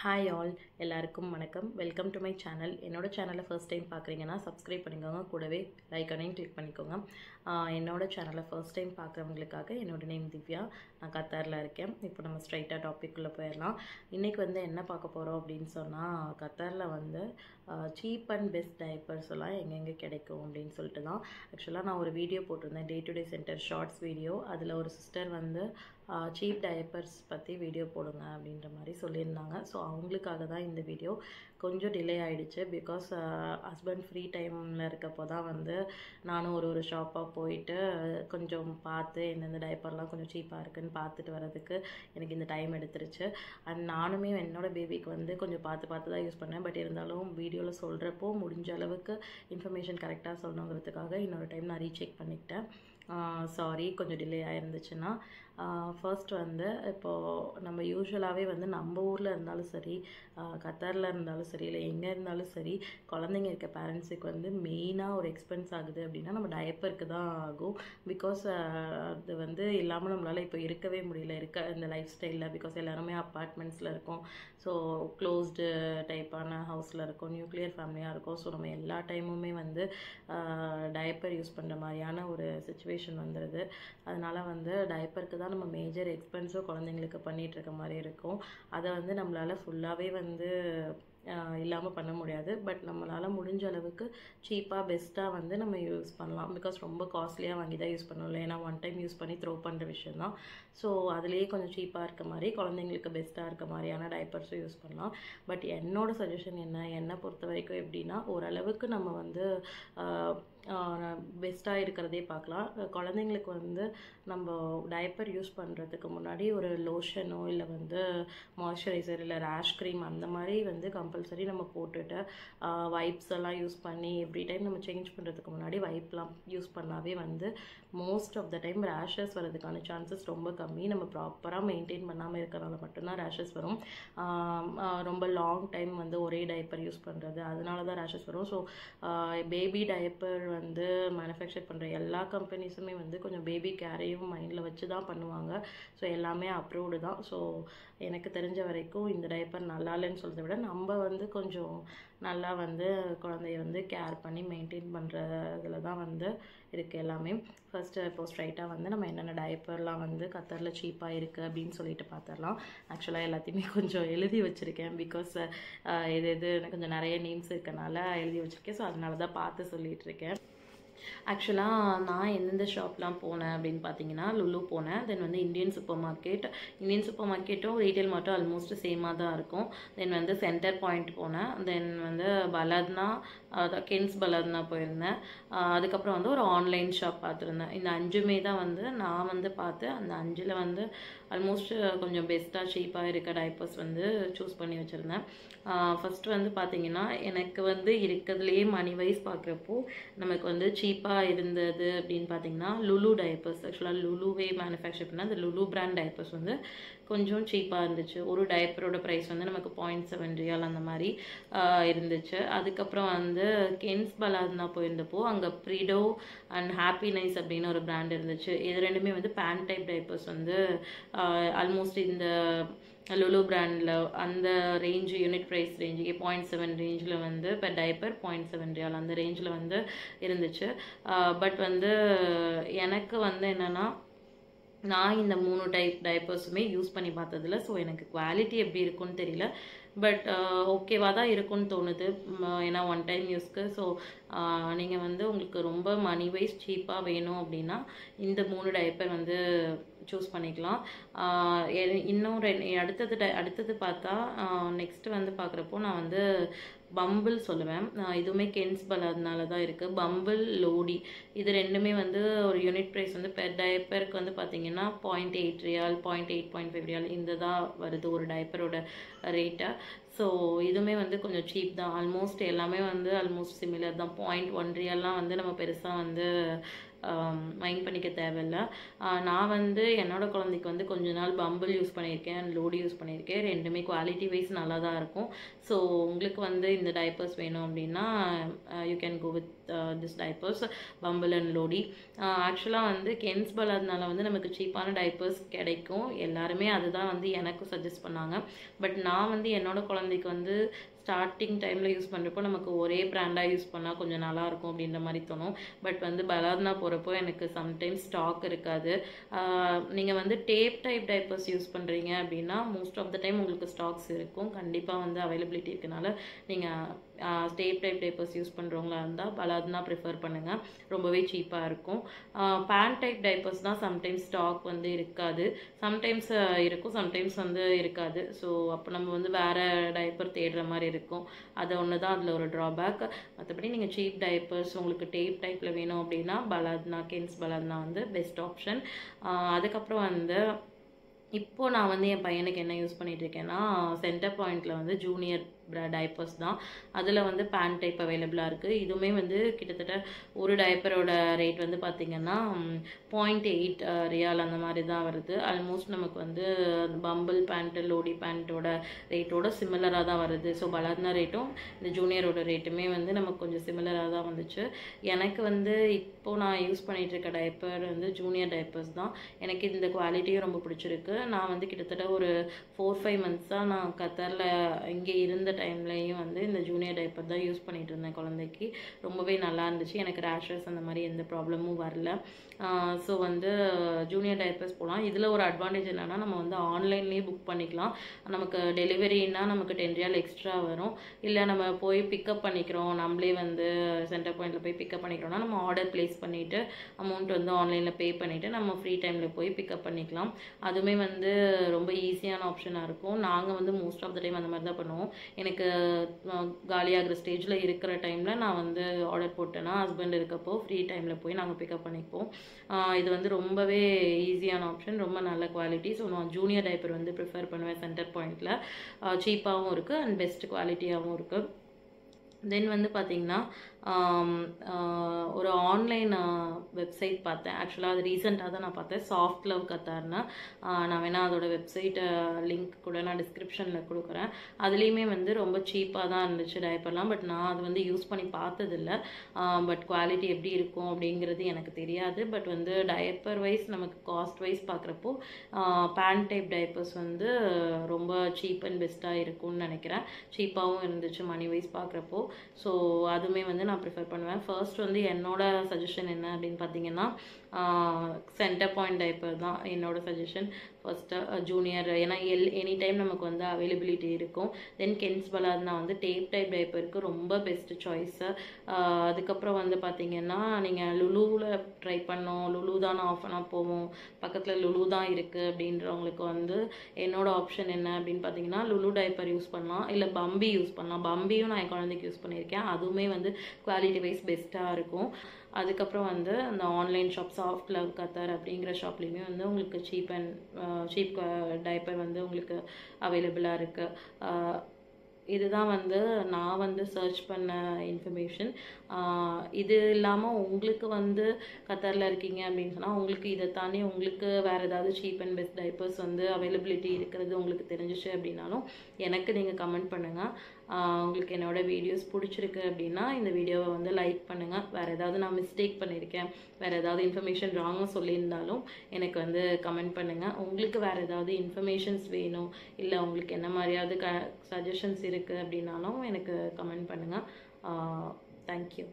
Hi all, எல்லாருக்கும் வணக்கம். Welcome to my channel. என்னோட சேனலை ஃபர்ஸ்ட் டைம் பார்க்குறீங்கன்னா சப்ஸ்கிரைப் பண்ணிக்கோங்க, கூடவே லைக்கனையும் கிளிக் பண்ணிக்கோங்க. என்னோட சேனலை ஃபர்ஸ்ட் டைம் பார்க்குறவங்களுக்காக என்னோட நேம் திவ்யா, நான் கத்தாரில் இருக்கேன். இப்போ நம்ம ஸ்ட்ரைட்டாக டாபிக்குள்ளே போயிடலாம். இன்றைக்கி என்ன பார்க்க போகிறோம் அப்படின்னு சொன்னால், கத்தாரில் சீப் அண்ட் பெஸ்ட் டைப்பர்ஸ் எல்லாம் எங்கெங்கே கிடைக்கும் அப்படின்னு சொல்லிட்டு தான். ஆக்சுவலாக நான் ஒரு வீடியோ போட்டிருந்தேன், day to day centre shorts video. அதில் ஒரு சிஸ்டர் சீப் டைப்பர்ஸ் பற்றி வீடியோ போடுங்க அப்படின்ற மாதிரி சொல்லியிருந்தாங்க. ஸோ அவங்களுக்காக தான் இந்த வீடியோ. கொஞ்சம் டிலே ஆகிடுச்சு, பிகாஸ் ஹஸ்பண்ட் ஃப்ரீ டைமில் இருக்கப்போ தான் நானும் ஒரு ஷாப்பாக போயிட்டு கொஞ்சம் பார்த்து எந்தெந்த டைப்பர்லாம் கொஞ்சம் சீப்பாக இருக்குதுன்னு பார்த்துட்டு வரதுக்கு எனக்கு இந்த டைம் எடுத்துருச்சு. அண்ட் நானுமே என்னோடய பேபிக்கு கொஞ்சம் பார்த்து தான் யூஸ் பண்ணேன். பட் இருந்தாலும் வீடியோவில் சொல்கிறப்போ முடிஞ்ச அளவுக்கு இன்ஃபர்மேஷன் கரெக்டாக சொல்லணுங்கிறதுக்காக இன்னொரு டைம் நான் ரீசெக் பண்ணிக்கிட்டேன். சாரி, கொஞ்சம் டிலே ஆயிருந்துச்சுன்னா. ஃபர்ஸ்ட் இப்போது நம்ம யூஸ்வலாகவே நம்ம ஊரில் இருந்தாலும் சரி, கத்தாரில் இருந்தாலும் சரி, இல்லை எங்கே இருந்தாலும் சரி, குழந்தைங்க இருக்க பேரண்ட்ஸுக்கு மெயினாக ஒரு எக்ஸ்பென்ஸ் ஆகுது அப்படின்னா நம்ம டயப்பருக்கு தான் ஆகும். பிகாஸ் அது இல்லாமல் நம்மளால் இப்போ இருக்கவே முடியல இந்த லைஃப் ஸ்டைலில். பிகாஸ் எல்லாருமே அப்பார்ட்மெண்ட்ஸில் இருக்கோம், ஸோ க்ளோஸ்டு டைப்பான ஹவுஸில் இருக்கும், நியூக்ளியர் ஃபேமிலியாக இருக்கும். ஸோ நம்ம எல்லா டைமுமே டயப்பர் யூஸ் பண்ணுற மாதிரியான ஒரு சுச்சுவேஷன் வந்துடுது. அதனால் டயப்பருக்கு தான் நம்ம மேஜர் எக்ஸ்பென்ஸும் குழந்தைங்களுக்கு பண்ணிகிட்டு இருக்க மாதிரி இருக்கும். அதை நம்மளால் ஃபுல்லாகவே இல்லாமல் பண்ண முடியாது. பட் நம்மளால் முடிஞ்ச அளவுக்கு சீப்பாக பெஸ்ட்டாக நம்ம யூஸ் பண்ணலாம். பிகாஸ் ரொம்ப காஸ்ட்லியாக வாங்கி தான் யூஸ் பண்ணல, ஏன்னா ஒன் டைம் யூஸ் பண்ணி த்ரோ பண்ணுற விஷயம் தான். ஸோ அதுலேயே கொஞ்சம் சீப்பாக இருக்க மாதிரி, குழந்தைங்களுக்கு பெஸ்ட்டாக இருக்க மாதிரியான டைப்பர்ஸும் யூஸ் பண்ணலாம். பட் என்னோடய சஜஷன் என்னை பொறுத்த வரைக்கும் எப்படின்னா, ஓரளவுக்கு நம்ம பெஸ்ட்டாக இருக்கிறதே பார்க்கலாம். குழந்தைங்களுக்கு நம்ம டைப்பர் யூஸ் பண்ணுறதுக்கு முன்னாடி ஒரு லோஷனோ இல்லை மாய்ஸ்சரைசர் இல்லை ரேஷ் க்ரீம் அந்த மாதிரி கம்பல்சரி நம்ம போட்டுட்டு வைப்ஸ் எல்லாம் யூஸ் பண்ணி எவ்ரி டைம் நம்ம சேஞ்ச் பண்ணுறதுக்கு முன்னாடி வைப்லாம் யூஸ் பண்ணாவே most of the time rashes வரதுக்கான சான்சஸ் ரொம்ப கம்மி. நம்ம ப்ராப்பராக மெயின்டைன் பண்ணாமல் இருக்கிறனால மட்டும்தான் ரேஷஸ் வரும். ரொம்ப லாங் டைம் ஒரே டைப்பர் யூஸ் பண்ணுறது, அதனால தான் ரேஷஸ் வரும். ஸோ பேபி டைப்பர் மேனுஃபேக்சர் பண்ணுற எல்லா கம்பெனிஸுமே கொஞ்சம் பேபி கேரையும் மைண்டில் வச்சு தான் பண்ணுவாங்க. ஸோ எல்லாமே அப்ரூவ்டு தான். ஸோ எனக்கு தெரிஞ்ச வரைக்கும் இந்த டைப்பர் நல்லா இல்லைன்னு சொல்கிறத விட நம்ம கொஞ்சம் நல்லா குழந்தைய கேர் பண்ணி மெயின்டைன் பண்ணுறதுல தான் இருக்குது எல்லாமே. ஃபஸ்ட்டு இப்போ ஸ்ட்ரைட்டாக நம்ம என்னென்ன டைப்பர்லாம் கத்தாரில் சீப்பாக இருக்குது அப்படின்னு சொல்லிட்டு பார்த்துடலாம். ஆக்சுவலாக எல்லாத்தையுமே கொஞ்சம் எழுதி வச்சுருக்கேன், பிகாஸ் இது கொஞ்சம் நிறைய நேம்ஸ் இருக்கனால எழுதி வச்சுருக்கேன். ஸோ அதனால தான் பார்த்து சொல்லிகிட்டு இருக்கேன். ஆக்சுவலாக நான் எந்தெந்த ஷாப்லாம் போனேன் அப்படின்னு பார்த்தீங்கன்னா, லுலு போனேன். தென் இந்தியன் சூப்பர் மார்க்கெட்டும் ரீட்டைல் மார்ட்டும் ஆல்மோஸ்ட் சேமாக தான் இருக்கும். தென் சென்டர் பாயிண்ட் போனேன். தென் பலத்னா, அதான் கென்ஸ் பலத்னா போயிருந்தேன். அதுக்கப்புறம் ஒரு ஆன்லைன் ஷாப் பார்த்துருந்தேன். இந்த 5மே தான் நான் பார்த்தேன். அந்த 5ல் ஆல்மோஸ்ட் கொஞ்சம் பெஸ்ட்டாக சீப்பாக இருக்க டைப்பர்ஸ் சூஸ் பண்ணி வச்சுருந்தேன். ஃபஸ்ட்டு பார்த்தீங்கன்னா, எனக்கு இருக்கிறதுலையே மணி வைஸ் பார்க்குறப்போ நமக்கு சீப்பாக இருந்தது அப்படின்னு பார்த்தீங்கன்னா லுலு டைப்பர்ஸ். ஆக்சுவலாக லுலுவே மேனுஃபேக்சர் பண்ண அந்த லுலு பிராண்ட் டைப்பர்ஸ் கொஞ்சம் சீப்பாக இருந்துச்சு. ஒரு டைப்பரோட ப்ரைஸ் நமக்கு 0.7 ரியால் அந்த மாதிரி இருந்துச்சு. அதுக்கப்புறம் கென்ஸ் பலாத்னா போயிருந்தப்போ அங்கே ப்ரிடோ அண்ட் ஹாப்பி நைஸ் அப்படின்னு ஒரு பிராண்ட் இருந்துச்சு. இது ரெண்டுமே பேன் டைப் டைப்பர்ஸ் ஆல்மோஸ்ட் இந்த லுலு பிராண்டில் அந்த ரேஞ்சு யூனிட் ப்ரைஸ் ரேஞ்சுக்கு 0.7 ரேஞ்சில் பெர் டைப்பர் 0.7 ரியால் அந்த ரேஞ்சில் இருந்துச்சு. பட் எனக்கு என்னென்னா, நான் இந்த 3 டைப் டைப்பர்ஸுமே யூஸ் பண்ணி பார்த்ததில்ல. ஸோ எனக்கு குவாலிட்டி எப்படி இருக்குன்னு தெரியல. பட் ஓகேவாக தான் இருக்குன்னு தோணுது, ஏன்னா ஒன் டைம் யூஸ்க்கு. ஸோ நீங்கள் உங்களுக்கு ரொம்ப மணி வைஸ் சீப்பாக வேணும் அப்படின்னா இந்த 3 டைப்பர் சூஸ் பண்ணிக்கலாம். இன்னும் அடுத்தது பார்த்தா நெக்ஸ்ட் பார்க்குறப்போ நான் பம்பிள் சொல்லுவேன். இதுவுமே கென்ஸ் பலாதனால தான் இருக்குது. பம்பிள், லோடி இது ரெண்டுமே ஒரு யூனிட் ப்ரைஸ் பெர் டைப்பருக்கு பார்த்தீங்கன்னா 0.8 ரியால், 0.5 ரியால் இந்த தான் வருது ஒரு டைப்பரோட ரேட்டை. ஸோ இதுவுமே கொஞ்சம் சீப் தான். ஆல்மோஸ்ட் எல்லாமே ஆல்மோஸ்ட் சிமிலர் தான். 0.1 ரியால்லாம் நம்ம பெருசாக மைண்ட் பண்ணிக்க தேவையில்லை. நான் என்னோட குழந்தைக்கு கொஞ்ச நாள் பம்பிள் யூஸ் பண்ணியிருக்கேன் அண்ட் லோடி யூஸ் பண்ணியிருக்கேன். ரெண்டுமே குவாலிட்டி வைஸ் நல்லா தான் இருக்கும். ஸோ உங்களுக்கு இந்த டைப்பர்ஸ் வேணும் அப்படின்னா you can go with this diapers bumble and லோடி. ஆக்சுவலாக வந்து கென்ஸ் பலாத்னால வந்து நமக்கு சீப்பான டைப்பர்ஸ் கிடைக்கும், எல்லாருமே அதுதான் வந்து எனக்கு சஜஸ்ட் பண்ணாங்க. பட் நான் வந்து என்னோட குழந்தைக்கு வந்து ஸ்டார்டிங் டைமில் யூஸ் பண்ணுறப்போ நமக்கு ஒரே பிராண்டாக யூஸ் பண்ணால் கொஞ்சம் நல்லாயிருக்கும் அப்படின்ற மாதிரி தோணும். பட் வந்து பலாத்னா போகிறப்போ எனக்கு சம்டைம்ஸ் ஸ்டாக் இருக்காது. நீங்கள் வந்து டேப் டைப் டைப்பர்ஸ் யூஸ் பண்ணுறீங்க அப்படின்னா மோஸ்ட் ஆஃப் த டைம் உங்களுக்கு ஸ்டாக்ஸ் இருக்கும், கண்டிப்பாக வந்து அவைலபிலிட்டி இருக்கனால நீங்கள் டேப் டைப் டைப்பர்ஸ் யூஸ் பண்ணுறவங்களா இருந்தால் பலாத்னா ப்ரிஃபர் பண்ணுங்கள், ரொம்பவே சீப்பாக இருக்கும். பேண்ட் டைப் டைப்பர்ஸ் தான் சம்டைம்ஸ் ஸ்டாக் வந்து இருக்காது, சம்டைம்ஸ் இருக்கும், சம்டைம்ஸ் வந்து இருக்காது. ஸோ அப்போ நம்ம வந்து வேறு டைப்பர் தேடுற மாதிரி இருக்கும், அது ஒன்று தான் அதில் ஒரு ட்ராபேக். மற்றபடி நீங்கள் சீப் டைப்பர்ஸ் உங்களுக்கு டேப் டைப்பில் வேணும் அப்படின்னா பலாத்னா, கென்ஸ் பலாத்னா வந்து பெஸ்ட் ஆப்ஷன். அதுக்கப்புறம் வந்து இப்போது நான் வந்து என் பையனுக்கு என்ன யூஸ் பண்ணிகிட்டு இருக்கேன்னா சென்டர் பாயிண்டில் வந்து ஜூனியர் டைப்பர்ஸ் தான், அதில் வந்து பேண்ட் டைப் அவைலபிளாக இருக்குது. இதுவுமே வந்து கிட்டத்தட்ட ஒரு டைப்பரோட ரேட் வந்து பார்த்திங்கன்னா 0.8 ரியால் அந்த மாதிரி தான் வருது. ஆல்மோஸ்ட் நமக்கு வந்து பம்பிள் பேண்ட்டு லோடி பேண்ட்டோட ரேட்டோட சிமிலராக தான் வருது. ஸோ பலாத்னா ரேட்டும் இந்த ஜூனியரோட ரேட்டுமே வந்து நமக்கு கொஞ்சம் சிமிலராக தான் வந்துச்சு. எனக்கு வந்து இப்போது நான் யூஸ் பண்ணிகிட்டு இருக்க டைப்பர் வந்து ஜூனியர் டைப்பர்ஸ் தான், எனக்கு இந்த குவாலிட்டியும் ரொம்ப பிடிச்சிருக்கு. நான் வந்து கிட்டத்தட்ட ஒரு 4-5 மந்த்ஸாக நான் கத்தாரில் இங்கே இருந்த டைம்லையும் வந்து இந்த ஜூனியர் டைப்பர் தான் யூஸ் பண்ணிகிட்டு இருந்தேன் குழந்தைக்கு, ரொம்பவே நல்லா இருந்துச்சு, எனக்கு ரேஷஸ் அந்த மாதிரி எந்த ப்ராப்ளமும் வரல. ஸோ வந்து ஜூனியர் டைப்பர்ஸ் போகலாம். இதில் ஒரு அட்வான்டேஜ் என்னென்னா நம்ம வந்து ஆன்லைன்லேயே புக் பண்ணிக்கலாம், நமக்கு டெலிவரின்னா நமக்கு 10 ரியால் எக்ஸ்ட்ரா வரும். இல்லை நம்ம போய் பிக்கப் பண்ணிக்கிறோம், நம்மளே வந்து சென்டர் பாயிண்டில் போய் பிக்கப் பண்ணிக்கிறோம்னா நம்ம ஆர்டர் ப்ளேஸ் பண்ணிவிட்டு அமௌண்ட் வந்து ஆன்லைனில் பே பண்ணிவிட்டு நம்ம ஃப்ரீ டைமில் போய் பிக்கப் பண்ணிக்கலாம். அதுவுமே வந்து ரொம்ப ஈஸியான ஆப்ஷனாக இருக்கும். நாங்கள் வந்து மோஸ்ட் ஆஃப் த டைம் அந்த மாதிரி தான் பண்ணுவோம். எனக்கு காலியாகிற ஸ்டேஜில் இருக்கிற டைமில் நான் வந்து ஆர்டர் போட்டேன்னா ஹஸ்பண்ட் இருக்கப்போ ஃப்ரீ டைமில் போய் நாங்கள் பிக்கப் பண்ணிப்போம். இது வந்து ரொம்பவே ஈஸியான ஆப்ஷன், ரொம்ப நல்ல குவாலிட்டி. ஸோ நான் ஜூனியர் டைப்பர் வந்து ப்ரிஃபர் பண்ணுவேன் சென்டர் பாயிண்டில், சீப்பாகவும் இருக்குது அண்ட் பெஸ்ட் குவாலிட்டியாகவும் இருக்குது. தென் வந்து பார்த்திங்கன்னா ஒரு ஆன்லைன் வெப்சைட் பார்த்தேன், ஆக்சுவலாக அது ரீசெண்டாக தான் நான் பார்த்தேன், சாஃப்ட் லவ் கத்தார்னு. நான் வேணால் அதோட வெப்சைட்டை லிங்க் கூட நான் டிஸ்கிரிப்ஷனில் கொடுக்குறேன். அதுலேயுமே வந்து ரொம்ப சீப்பாக தான் இருந்துச்சு டைப்பர்லாம். பட் நான் அது வந்து யூஸ் பண்ணி பார்த்ததில்ல, பட் குவாலிட்டி எப்படி இருக்கும் அப்படிங்கிறது எனக்கு தெரியாது. பட் வந்து டைப்பர் வைஸ் நமக்கு காஸ்ட் வைஸ் பார்க்குறப்போ பேண்ட் டைப் டைப்பர்ஸ் வந்து ரொம்ப சீப் அண்ட் பெஸ்ட்டாக இருக்கும்னு நினைக்கிறேன், சீப்பாகவும் இருந்துச்சு மணி வைஸ் பார்க்குறப்போ. ஸோ அதுவுமே வந்து நான் ப்ரிஃபர் பண்ணுவேன். ஃபர்ஸ்ட் வந்து என்னோட சஜஷன் என்ன அப்படின்னு பார்த்தீங்கன்னா சென்டர் பாயிண்ட் டைப்பர் தான் என்னோட சஜஷன் ஃபர்ஸ்ட்டு, ஜூனியர். ஏன்னா எனி டைம் நமக்கு வந்து அவைலபிலிட்டி இருக்கும். தென் கென்ஸ் பலாத்னா வந்து டேப் டைப் டைப்பருக்கு ரொம்ப பெஸ்ட்டு சாய்ஸு. அதுக்கப்புறம் வந்து பார்த்திங்கன்னா நீங்கள் லுலுவில் ட்ரை பண்ணோம், லுலு தான் ஆஃப் பண்ணால் போவோம், பக்கத்தில் லுலு தான் இருக்குது அப்படின்றவங்களுக்கு வந்து என்னோடய ஆப்ஷன் என்ன அப்படின்னு பார்த்தீங்கன்னா லுலு டைப்பர் யூஸ் பண்ணலாம், இல்லை பம்பி யூஸ் பண்ணலாம். பம்பியும் நான் என் குழந்தைக்கு யூஸ் பண்ணியிருக்கேன், அதுவுமே வந்து குவாலிட்டி வைஸ் பெஸ்ட்டாக இருக்கும். அதுக்கப்புறம் வந்து அந்த online shop soft love Qatar அப்படிங்கிற ஷாப்லேயுமே வந்து உங்களுக்கு சீப் டைப்பர் வந்து உங்களுக்கு அவைலபிளாக இருக்குது. இதுதான் வந்து நான் வந்து சர்ச் பண்ண இன்ஃபர்மேஷன். இது இல்லாமல் உங்களுக்கு வந்து கத்தாரில் இருக்கீங்க அப்படின்னு சொன்னால் உங்களுக்கு இதை தாண்டி உங்களுக்கு வேறு ஏதாவது சீப் அண்ட் பெஸ்ட் டைப்பர்ஸ் வந்து அவைலபிலிட்டி இருக்கிறது உங்களுக்கு தெரிஞ்சிச்சு அப்படின்னாலும் எனக்கு நீங்கள் கமெண்ட் பண்ணுங்கள். உங்களுக்கு என்னோடய வீடியோஸ் பிடிச்சிருக்கு அப்படின்னா இந்த வீடியோவை வந்து லைக் பண்ணுங்கள். வேறு ஏதாவது நான் மிஸ்டேக் பண்ணியிருக்கேன், வேறு ஏதாவது இன்ஃபர்மேஷன் ராங்காக சொல்லியிருந்தாலும் எனக்கு வந்து கமெண்ட் பண்ணுங்கள். உங்களுக்கு வேறு ஏதாவது இன்ஃபர்மேஷன்ஸ் வேணும், இல்லை உங்களுக்கு என்ன மாதிரியாவது சஜஷன்ஸ் இருக்குது அப்படின்னாலும் எனக்கு கமெண்ட் பண்ணுங்கள். தேங்க்யூ.